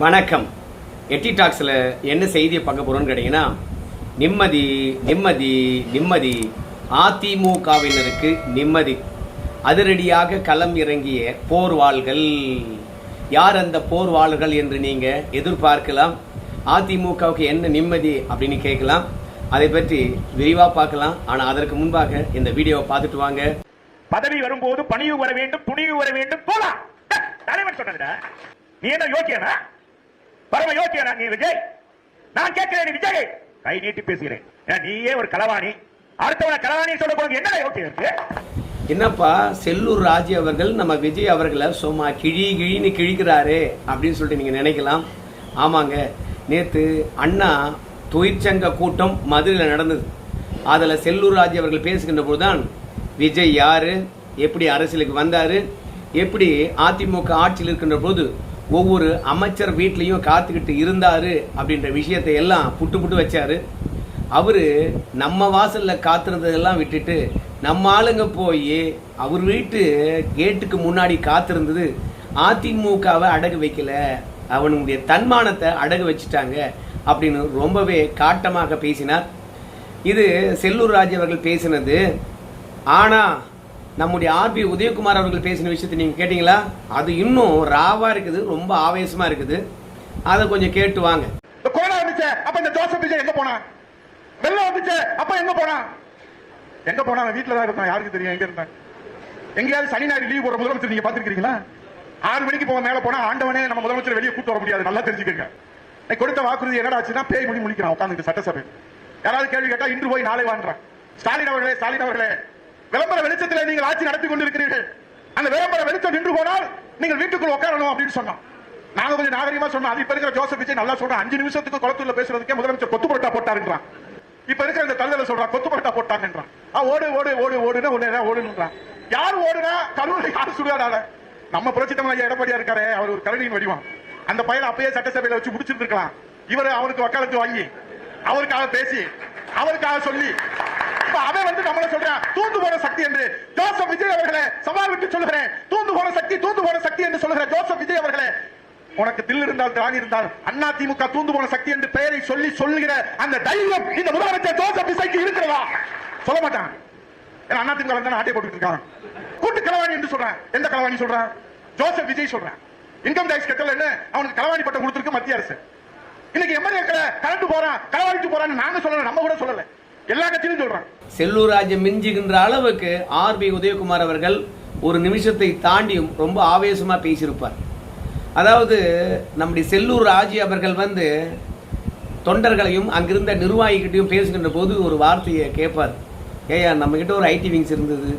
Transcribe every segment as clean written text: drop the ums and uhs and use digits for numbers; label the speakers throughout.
Speaker 1: வணக்கம். எட்டி டாக்ஸில் என்ன செய்தியை பார்க்க போகிறோன்னு கேட்டிங்கன்னா, நிம்மதி நிம்மதி நிம்மதி, அதிமுகவினருக்கு நிம்மதி. அதிரடியாக களம் இறங்கிய போர்வாள்கள். யார் அந்த போர்வாள்கள் என்று நீங்கள் எதிர்பார்க்கலாம். அதிமுகவுக்கு என்ன நிம்மதி அப்படின்னு கேட்கலாம். அதை பற்றி விரிவாக பார்க்கலாம். ஆனால் அதற்கு முன்பாக இந்த வீடியோவை பார்த்துட்டு வாங்க.
Speaker 2: பதவி வரும்போது பணிவு வர வேண்டும், துணிவு வர வேண்டும். போலாம் தலைவர் சொன்னதுடா. நீ என்ன யோக்கியனா? பரம யோக்கியனா நீ விஜய்? நான் கேட்கிறேன், விஜய் கை நீட்டி பேசுகிறேன். நீயே ஒரு களவாணி, அடுத்தவன களவாணி சொல்ல போறது என்ன யோக்கியம் இருக்கு?
Speaker 1: என்னப்பா செல்லூர் ராஜு அவர்கள் நம்ம விஜய் அவர்களை சும்மா கிழின்னு கிழிக்கிறாரு அப்படின்னு சொல்லிட்டு நீங்க நினைக்கலாம். ஆமாங்க, நேற்று அண்ணா தொழிற்சங்க கூட்டம் மதுரையில் நடந்தது. அதில் செல்லூர் ராஜு அவர்கள் பேசுகின்ற போதுதான் விஜய் யாரு, எப்படி அரசியலுக்கு வந்தாரு, எப்படி அதிமுக ஆட்சியில் இருக்கின்ற போது ஒவ்வொரு அமைச்சர் வீட்லையும் காத்துக்கிட்டு இருந்தாரு அப்படின்ற விஷயத்தை எல்லாம் புட்டு வச்சாரு. அவரு நம்ம வாசல்ல காத்திருந்ததெல்லாம் விட்டுட்டு நம்ம ஆளுங்க போய் அவர் வீட்டு கேட்டுக்கு முன்னாடி காத்திருந்தது அதிமுகவை அடகு வைக்கல, அவனுடைய தன்மானத்தை அடகு வச்சுட்டாங்க அப்படின்னு ரொம்பவே காட்டமாக பேசினார். இது செல்லூர் ராஜு அவர்கள் பேசினது. ஆனா நம்முடைய ஆர்பி உதயகுமார் அவர்கள் பேசின விஷயத்தை நீங்க கேட்டீங்களா? அது இன்னும் ராவா இருக்குது, ரொம்ப ஆவேசமா இருக்குது. அதை கொஞ்சம் கேட்டு வாங்க.
Speaker 2: கொரோனா வந்துச்சு, அப்ப இந்த ஜோசப் விஜய் எங்க போனா? வெள்ளம் வந்துச்சு, அப்ப எங்க போனா? எங்க போனா? வீட்டுல தான் இருந்தான். யாருக்கு தெரியும் எங்க இருந்தான்? எங்கேயாவது சனி ஞாயிறு லீவ் போற முதலமைச்சர் நீங்க பாத்துருக்கீங்களா? 6 மணிக்கு போக மேல போனா ஆண்டவனே நம்ம முதலமைச்சர் வெளியே கூட்டு வர முடியாது. நல்லா தெரிஞ்சுக்கங்க. கொடுத்த வாக்குறுதி என்னடா ஆச்சுன்னா பேய் மொழி முழிக்கிறான் உட்காந்துட்டு சட்டசபை. யாராவது கேள்வி கேட்டா இன்று போய் நாளை வாங்குறான். ஸ்டாலின் அவர்களே விளம்பர வெளிச்சத்தில் நீங்கள் ஆட்சி நடத்தி கொண்டிருக்கிறீர்கள். அந்த விளம்பர வெளிச்சம் நின்று போனால் நீங்கள் வீட்டுக்குள் உட்காரணும் அப்படின்னு சொன்னோம். நாங்க கொஞ்சம் நாகரிகமா சொன்னோம். அது இப்ப இருக்கிற ஜோசப் விஜய் நல்லா சொல்றேன். 5 நிமிஷத்துக்கு குளத்தூர்ல பேசுறதுக்கே முதலமைச்சர் கொத்து பரோட்டா போட்டாருன்றான். இப்ப இருக்கிற இந்த தள்ளல சொல்றான் கொத்து பரோட்டா போட்டாங்கன்றான். ஓடு ஓடு ஓடு ஓடுனா ஒண்ணு ஓடுன்றான். யார் ஓடுனா கரூரை யார் சுடுகாடால? நம்ம புரட்சி தமிழ் எடப்பாடியா இருக்காரு, அவர் ஒரு கரடியின் வடிவம். அந்த பையனை அப்பயே சட்டசபையில வச்சு முடிச்சிருக்கலாம். இவரு அவருக்கு வக்காலத்து வாங்கி அவருக்காக பேசி அவருக்காக சொல்லி அவன் வந்து நம்மள சொல்றான் தூந்து போன சக்தி என்று. ஜோசப் விஜய் அவர்களே சவால் விட்டு சொல்லுகிறேன், தூந்து போன சக்தி என்று சொல்லுகிற ஜோசப் விஜய் அவர்களே, உனக்கு தில் இருந்தால் திராணி இருந்தால் அண்ணா திமுக தூந்து போன சக்தி என்று பெயரை சொல்லி சொல்லுகிற அந்த தைரியம் இந்த முதலமைச்சர் ஜோசப் விஜய்க்கு இருக்கிறதா? சொல்ல மாட்டான். ஏன்னா அண்ணா திமுக வந்து ஆட்டை போட்டுட்டு இருக்கான். கூட்டு களவாணி என்று சொல்றான். எந்த களவாணி சொல்றான்? ஜோசப் விஜய் சொல்றான். இன்கம் டாக்ஸ் கட்டல என்ன அவனுக்கு களவாணி பட்டம் கொடுத்திருக்கு மத்திய அரசு. இன்னைக்கு எம்எல்ஏக்களை கலந்து போறான், களவாணிட்டு போறான்னு நாங்க சொல்லல, நம்ம கூட சொல்லல, எல்லா கட்சியிலும் சொல்றான்.
Speaker 1: செல்லூர் ராஜு மிஞ்சுகின்ற அளவுக்கு ஆர்பி உதயகுமார் அவர்கள் ஒரு நிமிஷத்தை தாண்டியும் ரொம்ப ஆவேசமா பேசியிருப்பார். அதாவது நம்முடைய செல்லூர் ராஜு அவர்கள் வந்து தொண்டர்களையும் அங்கிருந்த நிர்வாகிகிட்டையும் பேசுகின்ற போது ஒரு வார்த்தையை கேட்பார். ஏயா, நம்ம கிட்ட ஒரு ஐடி விங்ஸ் இருந்தது,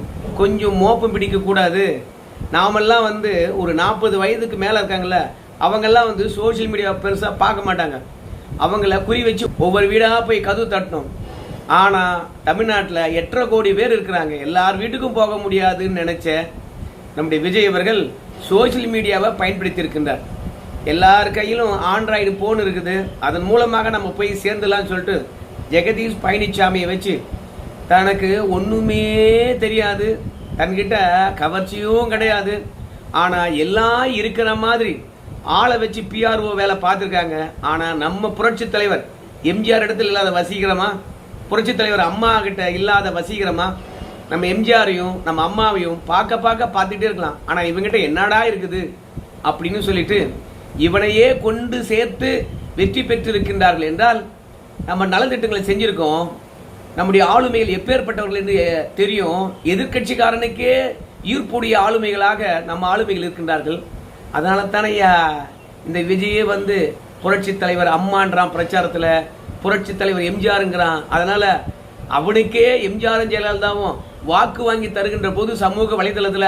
Speaker 1: கொஞ்சம் மோப்பம் பிடிக்க கூடாது. நாமெல்லாம் வந்து ஒரு 40 வயதுக்கு மேல இருக்காங்கல்ல, அவங்கெல்லாம் வந்து சோசியல் மீடியா பெருசா பார்க்க மாட்டாங்க. அவங்கள குறி வச்சு ஒவ்வொரு வீடா போய் கதவு தட்டணும். ஆனா தமிழ்நாட்டில் 8.5 கோடி பேர் இருக்கிறாங்க. எல்லார் வீட்டுக்கும் போக முடியாதுன்னு நினைச்ச நம்முடைய விஜய் அவர்கள் சோசியல் மீடியாவை பயன்படுத்தி இருக்கின்றார். எல்லார் கையிலும் ஆண்ட்ராய்டு போன் இருக்குது. அதன் மூலமாக நம்ம போய் சேர்ந்துலாம் சொல்லிட்டு ஜெகதீஷ் பழனிசாமியை வச்சு தனக்கு ஒண்ணுமே தெரியாது, தன்கிட்ட கவர்ச்சியும் கிடையாது, ஆனா எல்லாம் இருக்கிற மாதிரி ஆளை வச்சு பிஆர்ஓ வேலை பார்த்துருக்காங்க. ஆனா நம்ம புரட்சி தலைவர் எம்ஜிஆர் இடத்துல இல்லாத வசீகரமா, புரட்சி தலைவர் அம்மா கிட்ட இல்லாத வசீகரமா, நம்ம எம்ஜிஆரையும் நம்ம அம்மாவையும் பார்த்துட்டே இருக்கலாம். ஆனா இவங்கிட்ட என்னடா இருக்குது அப்படின்னு சொல்லிட்டு இவனையே கொண்டு சேர்த்து வெற்றி பெற்று இருக்கின்றார்கள் என்றால் நம்ம நலத்திட்டங்களை செஞ்சிருக்கோம். நம்முடைய ஆளுமைகள் எப்பேற்பட்டவர்கள் என்று தெரியும். எதிர்கட்சிக்காரனுக்கே ஈர்ப்புடைய ஆளுமைகளாக நம்ம ஆளுமைகள் இருக்கின்றார்கள். அதனால தானே இந்த விஜயே வந்து புரட்சி தலைவர் அம்மான்றான், பிரச்சாரத்துல புரட்சி தலைவர் எம்ஜிஆருங்கிறான். அதனால அவனுக்கே எம்ஜிஆரும் ஜெயலலிதாவும் வாக்கு வாங்கி தருகின்ற போது சமூக வலைதளத்துல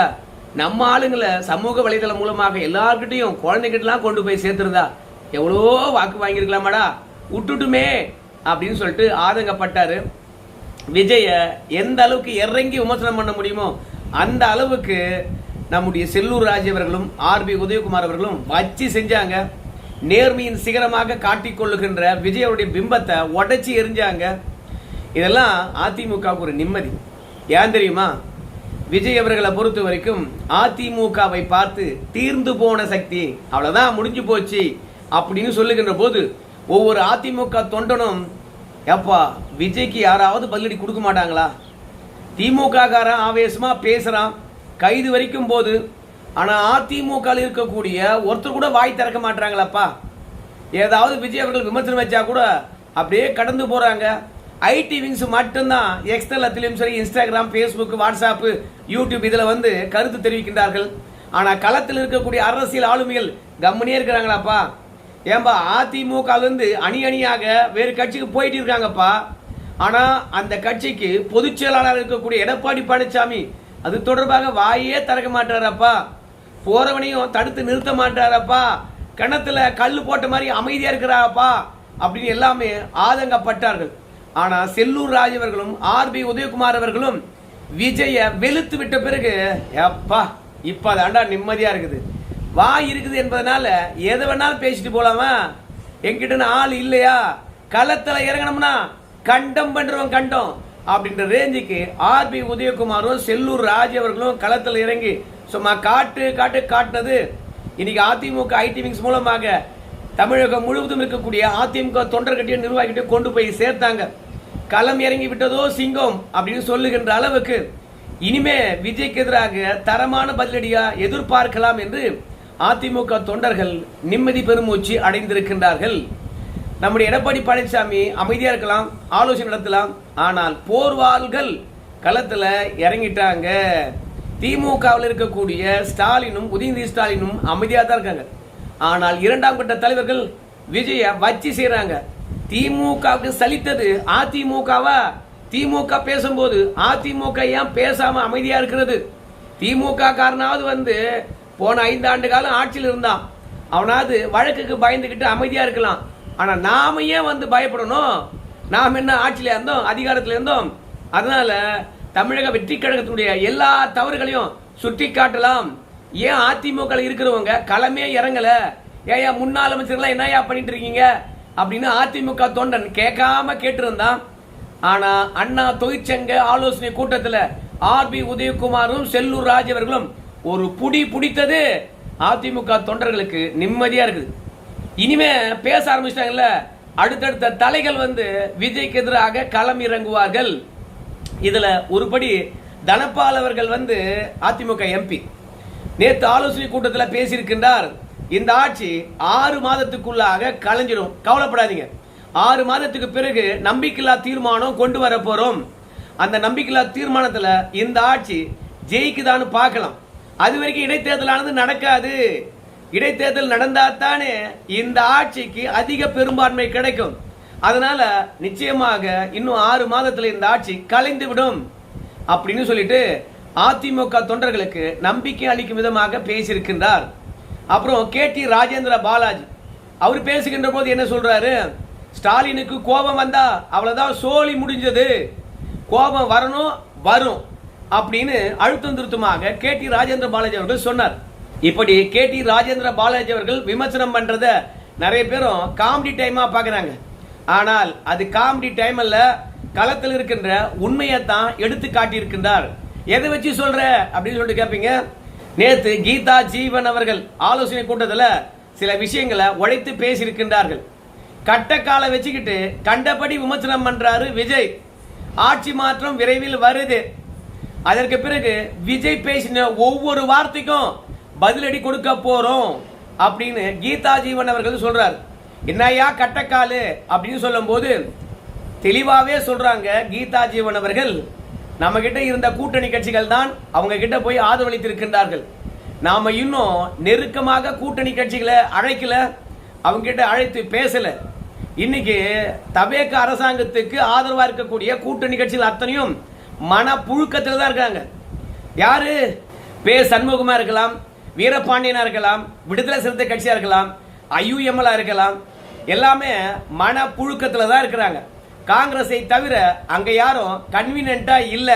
Speaker 1: நம்ம ஆளுங்களை சமூக வலைதளம் மூலமாக எல்லார்கிட்டையும் குழந்தைகிட்டலாம் கொண்டு போய் சேர்த்துருந்தா எவ்வளோ வாக்கு வாங்கியிருக்கலாமாடா, விட்டுட்டுமே அப்படின்னு சொல்லிட்டு ஆதங்கப்பட்டாரு. விஜய எந்த அளவுக்கு இறங்கி விமர்சனம் பண்ண முடியுமோ அந்த அளவுக்கு நம்முடைய செல்லூர் ராஜு அவர்களும் ஆர்பி உதயகுமார் அவர்களும் வச்சு செஞ்சாங்க. நேர்மையின் சிகரமாக காட்டிக்கொள்ளுகின்ற விஜயோடைய பிம்பத்தை உடைச்சி எரிஞ்சாங்க. இதெல்லாம் அதிமுகவுக்கு ஒரு நிம்மதி. ஏன் தெரியுமா? விஜய் அவர்களை பொறுத்த வரைக்கும் அதிமுகவை பார்த்து தீர்ந்து போன சக்தி, அவ்வளவுதான் முடிஞ்சு போச்சு அப்படின்னு சொல்லுகின்ற போது ஒவ்வொரு அதிமுக தொண்டனும் எப்பா விஜய்க்கு யாராவது பதிலடி கொடுக்க மாட்டாங்களா? திமுக காரன் ஆவேசமா பேசுறான், கைது வரைக்கும் போது. ஆனா அதிமுக இருக்கக்கூடிய ஒருத்தர் கூட வாய் திறக்க மாட்டாங்களாப்பா. ஏதாவது விஜய் அவர்கள் விமர்சனம் வச்சா கூட அப்படியே கடந்து போறாங்க. ஐடி விங்ஸ் மட்டும்தான் எக்ஸ்தலத்திலும் சரி, இன்ஸ்டாகிராம், ஃபேஸ்புக், வாட்ஸ்அப், யூடியூப் இதுல வந்து கருத்து தெரிவிக்கின்றார்கள். ஆனா களத்தில் இருக்கக்கூடிய அரசியல் ஆளுமைகள் கம்முனே இருக்கிறாங்களாப்பா. ஏன்பா அதிமுக வந்து அணி அணியாக வேறு கட்சிக்கு போயிட்டு இருக்காங்கப்பா. ஆனா அந்த கட்சிக்கு பொதுச் செயலாளர் இருக்கக்கூடிய எடப்பாடி பழனிசாமி அது தொடர்பாக வாயே திறக்க மாட்டாரப்பா. போறவனையும் தடுத்து நிறுத்த மாட்டாரப்பா. கணத்துல கல் போட்ட மாதிரி அமைதியா இருக்கிறாப்பா அப்படின்னு எல்லாமே ஆதங்கப்பட்டார்கள். ஆனா செல்லூர் ராஜ் அவர்களும் ஆர்பி உதயகுமார் அவர்களும் விஜய வெளுத்து விட்ட பிறகு எப்பா இப்ப தாண்டா நிம்மதியா இருக்குது, வாய் இருக்குது என்பதனால எதை வேணாலும் பேசிட்டு போலாமா, என்கிட்ட ஆள் இல்லையா, களத்துல இறங்கணும்னா கண்டம் பண்றவன் கண்டம் அப்படின்ற ரேஞ்சுக்கு ஆர்பி உதயகுமாரும் செல்லூர் ராஜ் அவர்களும் களத்தில் இறங்கி சும்மா காட்டுனது இன்னைக்கு அதிமுக ஐடி விங்ஸ் மூலமாக தமிழகம் முழுவதும் இருக்கக்கூடிய அதிமுக தொண்டர்கிட்டையும் நிர்வாகிகிட்டையும் கொண்டு போய் சேர்த்தாங்க. களம் இறங்கி விட்டதோ சிங்கம் அப்படின்னு சொல்லுகின்ற அளவுக்கு இனிமே விஜய்க்கு எதிராக தரமான பதிலடியா எதிர்பார்க்கலாம் என்று அதிமுக தொண்டர்கள் நிம்மதி பெருமூச்சு அடைந்திருக்கின்றார்கள். நம்முடைய எடப்பாடி பழனிசாமி அமைதியா இருக்கலாம், ஆலோசனை நடத்தலாம். ஆனால் போர்வாள்கள் களத்துல இறங்கிட்டாங்க. திமுகவில் இருக்கக்கூடிய ஸ்டாலினும் உதயநிதி ஸ்டாலினும் அமைதியா தான் இருக்காங்க. ஆனால் இரண்டாம் கட்ட தலைவர்கள் விஜய வச்சு செய்யறாங்க. திமுகவுக்கு சலித்தது அதிமுகவா? திமுக பேசும்போது அதிமுக ஏன் பேசாம அமைதியா இருக்கிறது? திமுக காரனாவது வந்து போன 5 ஆண்டு காலம் ஆட்சியில் இருந்தான், அவனாவது வழக்குக்கு பயந்துகிட்டு அமைதியா இருக்கலாம். ஆனா நாம ஏன் வந்து பயப்படணும்? நாம் என்ன ஆட்சியில இருந்தோம், அதிகாரத்தில் இருந்தோம். அதனால தமிழக வெற்றி கழகத்துடைய எல்லா தவறுகளையும் சுட்டி காட்டலாம். ஏன் அதிமுக இருக்கிறவங்க களமே இறங்கல? ஏயா முன்னாள் அமைச்சர்கள் என்னையா பண்ணிட்டு இருக்கீங்க அப்படின்னு அதிமுக தொண்டன் கேட்காம கேட்டிருந்தான். ஆனா அண்ணா தொழிற்சங்க ஆலோசனை கூட்டத்தில் ஆர்பி உதயகுமாரும் செல்லூர் ராஜ் அவர்களும் ஒரு புடி பிடித்தது அதிமுக தொண்டர்களுக்கு நிம்மதியா இருக்குது. இனிமே பேச ஆரம்பிச்சிட்டாங்கல்ல, அடுத்தடுத்த தலைகள் வந்து விஜய்க்கு எதிராக களம் இறங்குவார்கள். இதுல ஒருபடி தனபால் அவர்கள் வந்து அதிமுக எம்பி நேற்று ஆலோசனை கூட்டத்தில் பேசியிருக்கின்றார். இந்த ஆட்சி 6 மாதத்துக்குள்ளாக கலைஞ்சிடும், கவலைப்படாதீங்க. 6 மாதத்துக்கு பிறகு நம்பிக்கையில்லா தீர்மானம் கொண்டு வர போறோம். அந்த நம்பிக்கையில்லா தீர்மானத்தில் இந்த ஆட்சி ஜெயிக்குதான்னு பார்க்கலாம். அது வரைக்கும் இடைத்தேர்தலானது நடக்காது. இடைத்தேர்தல் நடந்தாத்தானே இந்த ஆட்சிக்கு அதிக பெரும்பான்மை கிடைக்கும். அதனால நிச்சயமாக இன்னும் 6 மாதத்தில் இந்த ஆட்சி கலைந்து விடும் அப்படின்னு சொல்லிட்டு அதிமுக தொண்டர்களுக்கு நம்பிக்கை அளிக்கும் விதமாக பேசியிருக்கின்றார். அப்புறம் கேடி ராஜேந்திர பாலாஜி அவர் பேசுகின்ற போது என்ன சொல்றாரு? ஸ்டாலினுக்கு கோபம் வந்தா அவ்வளவுதான், சோழி முடிஞ்சது, கோபம் வரணும் வரும் அப்படின்னு அழுத்தம் திருத்தமாக கேடி ராஜேந்திர பாலாஜி அவர்கள் சொன்னார். இப்படி கேடி ராஜேந்திர பாலாஜி அவர்கள் விமர்சனம் பண்றத நிறைய பேரும் காமெடி டைமா பாக்குறாங்க. ஆனால் அது காமெடி டைம் அல்ல, களத்தில் இருக்கின்ற உண்மையை தான் எடுத்து காட்டியிருக்கின்றார். எதை வச்சு சொல்ற அப்படின்னு சொல்லிட்டு கேட்பீங்க. நேத்து கீதா ஜீவன் அவர்கள் ஆலோசனை கூட்டத்தில் சில விஷயங்களை உழைத்து பேசியிருக்கின்றார்கள். கட்டக்கால வச்சுக்கிட்டு கண்டபடி விமர்சனம் பண்றாரு விஜய். ஆட்சி மாற்றம் விரைவில் வருது. அதற்கு பிறகு விஜய் பேசின ஒவ்வொரு வார்த்தைக்கும் பதிலடி கொடுக்க போறோம் அப்படின்னு கீதா ஜீவன் அவர்கள் சொல்றாரு. என்னையா கட்டக்காலு அப்படின்னு சொல்லும் போது தெளிவாவே சொல்றாங்க கீதா ஜீவன் அவர்கள், நம்ம கிட்ட இருந்த கூட்டணி கட்சிகள் தான் அவங்க கிட்ட போய் ஆதரவளித்திருக்கின்றார்கள். நாம இன்னும் நெருக்கமாக கூட்டணி கட்சிகளை அழைக்கல, அவங்க கிட்ட அழைத்து பேசல. இன்னைக்கு தவேக அரசாங்கத்துக்கு ஆதரவா இருக்கக்கூடிய கூட்டணி கட்சிகள் அத்தனையும் மன புழுக்கத்தில் தான் இருக்காங்க. யாரு? பே சண்முகமா இருக்கலாம், வீரபாண்டியனா இருக்கலாம், விடுதலை சிறுத்தை கட்சியா இருக்கலாம், ஐயுஎம்எல் இருக்கலாம், எல்லாமே மன புழுக்கத்தில் தான் இருக்கிறாங்க. காங்கிரஸை தவிர அங்க யாரும் கன்வீனியன்ட்டா இல்ல.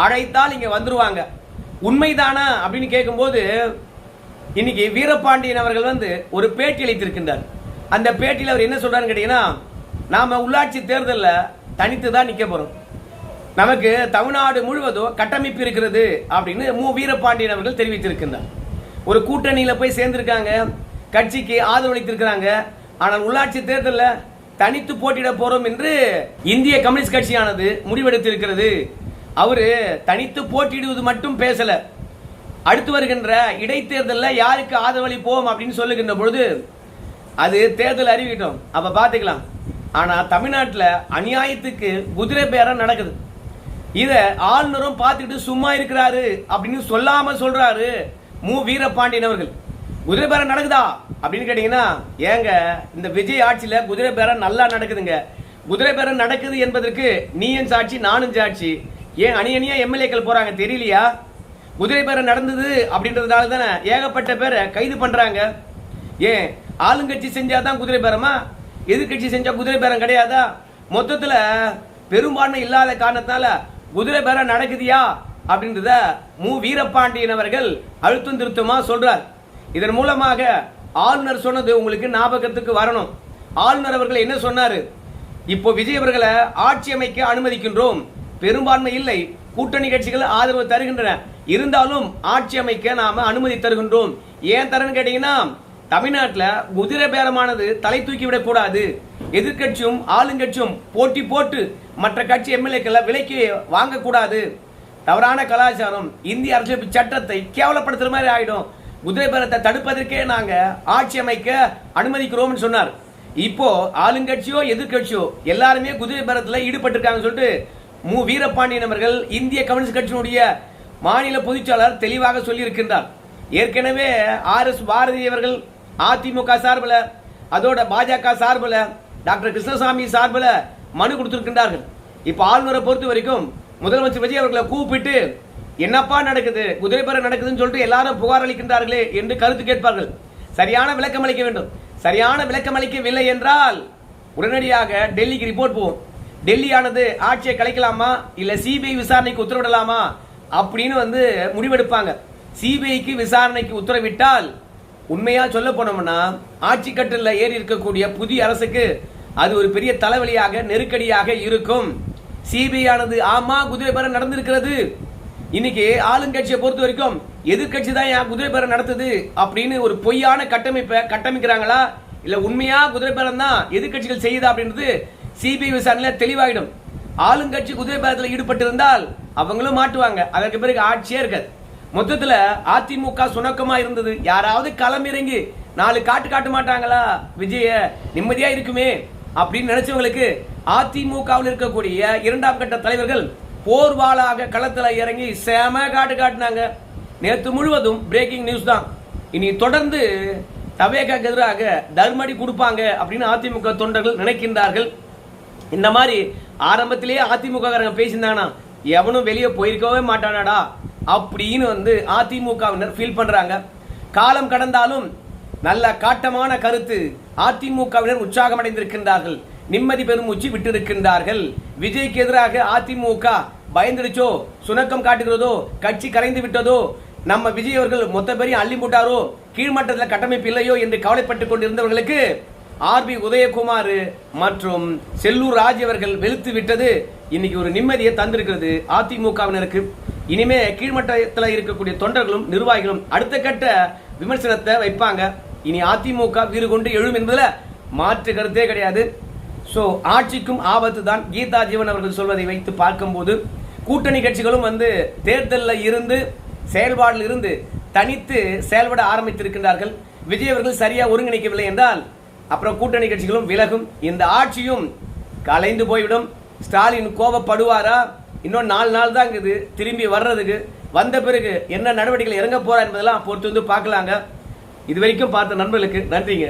Speaker 1: அழைத்தால் இங்க வந்துருவாங்க. உண்மைதானா அப்படின்னு கேட்கும்போது இன்னைக்கு வீரபாண்டியன் அவர்கள் வந்து ஒரு பேட்டி அளித்திருக்கின்றார். அந்த பேட்டியில் அவர் என்ன சொல்றாருன்னு கேட்டீங்கன்னா, நாம உள்ளாட்சி தேர்தலில் தனித்து தான் நிக்க போறோம், நமக்கு தமிழ்நாடு முழுவதும் கட்டமைப்பு இருக்கிறது அப்படின்னு வீரபாண்டியன் அவர்கள் தெரிவித்திருக்கின்றார். ஒரு கூட்டணியில போய் சேர்ந்திருக்காங்க. கட்சிக்கு ஆதரவு அளித்திருக்கிறாங்க. ஆனால் உள்ளாட்சி தேர்தலில் தனித்து போட்டியிட போறோம் என்று இந்திய கம்யூனிஸ்ட் கட்சியானது முடிவெடுத்திருக்கிறது. அவரு தனித்து போட்டியிடுவது மட்டும் பேசல, அடுத்து வருகின்ற இடைத்தேர்தலில் யாருக்கு ஆதரவளிப்போம் அப்படின்னு சொல்லுகின்ற பொழுது அது தேர்தல் அறிவிக்கட்டும், அப்ப பாத்துக்கலாம். ஆனா தமிழ்நாட்டில் அநியாயத்துக்கு குதிரை பேரம் நடக்குது. இத ஆளுநரும் பார்த்துட்டு சும்மா இருக்கிறாரு அப்படின்னு சொல்லாம சொல்றாரு மு வீரபாண்டியன் அவர்கள். குதிரை பேரம் நடக்குதா அப்படின்னு கேட்டீங்கன்னா, ஏங்க இந்த விஜய் ஆட்சியில குதிரை பேரம் நல்லா நடக்குதுங்க. குதிரை பேரம் நடக்குது என்பதற்கு நீயும் சாட்சி நானும் சாட்சி. ஏன் அணியணியா எம்எல்ஏக்கள் போறாங்க தெரியலையா? குதிரை பேரம் நடந்தது அப்படின்றதுனால தானே ஏகப்பட்ட பேரை கைது பண்றாங்க. ஏன் ஆளுங்கட்சி செஞ்சாதான் குதிரை பேரமா, எதிர்கட்சி செஞ்சா குதிரை பேரம் கிடையாதா? மொத்தத்துல பெரும்பான்மை இல்லாத காரணத்தால குதிரை பேரம் நடக்குதியா அப்படின்றத மு வீரபாண்டியன் அவர்கள் அழுத்தம் திருத்தமா சொல்றார். இதன் மூலமாக ஆளுநர் சொன்னது உங்களுக்கு ஞாபகத்துக்கு வரணும். ஆளுநர் அவர்கள் என்ன சொன்னாரு? இப்போ விஜய் அவர்களை ஆட்சி அமைக்க அனுமதிக்கின்றோம், பெரும்பான்மை இல்லை, கூட்டணி கட்சிகள் ஆதரவு தருகின்றன, இருந்தாலும் ஆட்சி அமைக்க நாம அனுமதி தருகின்றோம். ஏன் தரன்னு கேட்டீங்கன்னா, தமிழ்நாட்டில் குதிரை பேரமானது தலை தூக்கி விடக்கூடாது. எதிர்கட்சியும் ஆளுங்கட்சியும் போட்டி போட்டு மற்ற கட்சி எம்எல்ஏக்களை விலைக்கு வாங்கக்கூடாது. தவறான கலாச்சாரம், இந்திய அரசியல் சட்டத்தை கேவலப்படுத்துற மாதிரி ஆயிடும். குதிரை பேரத்தை தடுப்பதற்கே நாங்க ஆட்சி அமைக்க அனுமதிக்கிறோம் சொன்னார். இப்போ ஆளுங்கட்சியோ எதிர்கட்சியோ எல்லாருமே குதிரை பேரத்தில் ஈடுபட்டிருக்காங்க சொல்லிட்டு மு வீரபாண்டியன் அவர்கள் இந்திய கம்யூனிஸ்ட் கட்சியினுடைய மாநில பொதுச்செயலாளர் தெளிவாக சொல்லி இருக்கின்றார். ஏற்கனவே RS பாரதி அவர்கள் அதிமுக சார்பில், அதோட பாஜக சார்பில், டாக்டர் கிருஷ்ணசாமி சார்பில் மனு கொடுத்திருக்கின்றார்கள். இப்ப ஆளுநரை பொறுத்த வரைக்கும் முதலமைச்சர் விஜய் அவர்களை கூப்பிட்டு என்னப்பா நடக்குது, குதிரை பேரம் நடக்குதுன்னு சொல்லிட்டு எல்லாரும் புகார் அளிக்கின்றார்களே என்று கருத்து கேட்பார்கள். சரியான விளக்கம் அளிக்க வேண்டும். சரியான விளக்கம் அளிக்கவில்லை என்றால் உடனடியாக டெல்லிக்கு ரிப்போர்ட் போவோம். டெல்லியானது ஆட்சியை கலைக்கலாமா இல்ல சிபிஐ விசாரணைக்கு உத்தரவிடலாமா அப்படின்னு முடிவெடுப்பாங்க. சிபிஐக்கு விசாரணைக்கு உத்தரவிட்டால் உண்மையா சொல்ல போனோம்னா ஆட்சி கட்டில ஏறி இருக்கக்கூடிய புதிய அரசுக்கு அது ஒரு பெரிய தலைவலியாக நெருக்கடியாக இருக்கும். சிபிஐ ஆனது ஆமா குதிரை பேரம் நடந்திருக்கிறது, இன்னைக்கு ஆளுங்கட்சியை பொறுத்த வரைக்கும் எதிர்கட்சி தான் ஏன் குதிரை பேரம் நடத்துது அப்படின்னு ஒரு பொய்யான கட்டமைப்பை கட்டமைக்கிறாங்களா இல்ல உண்மையா குதிரை பேரம் தான் எதிர்கட்சிகள் செய்யுதா அப்படின்றது சிபிஐ விசாரணையில தெளிவாயிடும். ஆளுங்கட்சி குதிரை பேரத்தில் ஈடுபட்டு இருந்தால் அவங்களும் மாட்டுவாங்க, அதற்கு பிறகு ஆட்சியே இருக்காது. மொத்தத்துல அதிமுக சுணக்கமா இருந்தது. யாராவது களமிறங்கி 4 காட்ட மாட்டாங்களா விஜய, நிம்மதியா இருக்குமே அப்படின்னு நினைச்சவங்களுக்கு அதிமுகவில் இருக்கக்கூடிய 2ஆம் கட்ட தலைவர்கள் போர்வாளாக களத்துல இறங்கி செம காட்டினாங்க. நேற்று முழுவதும் பிரேக்கிங் நியூஸ் தான். இனி தொடர்ந்து தவேகாக்கு எதிராக தர்மடி கொடுப்பாங்க அப்படின்னு அதிமுக தொண்டர்கள் நினைக்கின்றார்கள். இந்த மாதிரி ஆரம்பத்திலேயே அதிமுக பேசியிருந்தாங்கன்னா எவனும் வெளியே போயிருக்கவே மாட்டானாடா அப்படின்னு அதிமுகவினர் ஃபீல் பண்றாங்க. காலம் கடந்தாலும் நல்ல காட்டமான கருத்து அதிமுகவினர் உற்சாகம் அடைந்திருக்கின்றார்கள், நிம்மதி பெருமூச்சு விட்டிருக்கின்றார்கள். விஜய்க்கு எதிராக அதிமுக பயந்துடுச்சோ, சுணக்கம் காட்டுகிறதோ, கட்சி கரைந்து விட்டதோ, நம்ம விஜய் அவர்கள் மொத்த பேரையும் அள்ளி போட்டாரோ, கீழ்மட்டத்தில் கட்டமைப்பு இல்லையோ என்று கவலைப்பட்டுக் கொண்டிருந்தவர்களுக்கு RB உதயகுமார் மற்றும் செல்லூர் ராஜ் அவர்கள் வெளுத்து விட்டது இன்னைக்கு ஒரு நிம்மதியை தந்திருக்கிறது அதிமுகவினருக்கு. இனிமே கீழ்மட்டத்தில் இருக்கக்கூடிய தொண்டர்களும் நிர்வாகிகளும் அடுத்த கட்ட விமர்சனத்தை வைப்பாங்க. இனி அதிமுக வீறு கொண்டு எழும் என்பதுல மாற்று கருத்தே கிடையாது. சோ ஆட்சிக்கும் ஆபத்து தான். கீதா ஜீவன் அவர்கள் சொல்வதை வைத்து பார்க்கும்போது கூட்டணி கட்சிகளும் தேர்தலில் இருந்து செயல்பாடில் இருந்து தனித்து செயல்பட ஆரம்பித்திருக்கின்றார்கள். விஜய் அவர்கள் சரியா ஒருங்கிணைக்கவில்லை என்றால் அப்புறம் கூட்டணி கட்சிகளும் விலகும், இந்த ஆட்சியும் கலைந்து போய்விடும். ஸ்டாலின் கோபப்படுவாரா? இன்னும் 4 நாள் தான் இருக்குது திரும்பி வர்றதுக்கு. வந்த பிறகு என்ன நடவடிக்கைகள் இறங்க போறா என்பதெல்லாம் பொறுத்து பார்க்கலாங்க. இதுவரைக்கும் பார்த்த நண்பர்களுக்கு நன்றிங்க.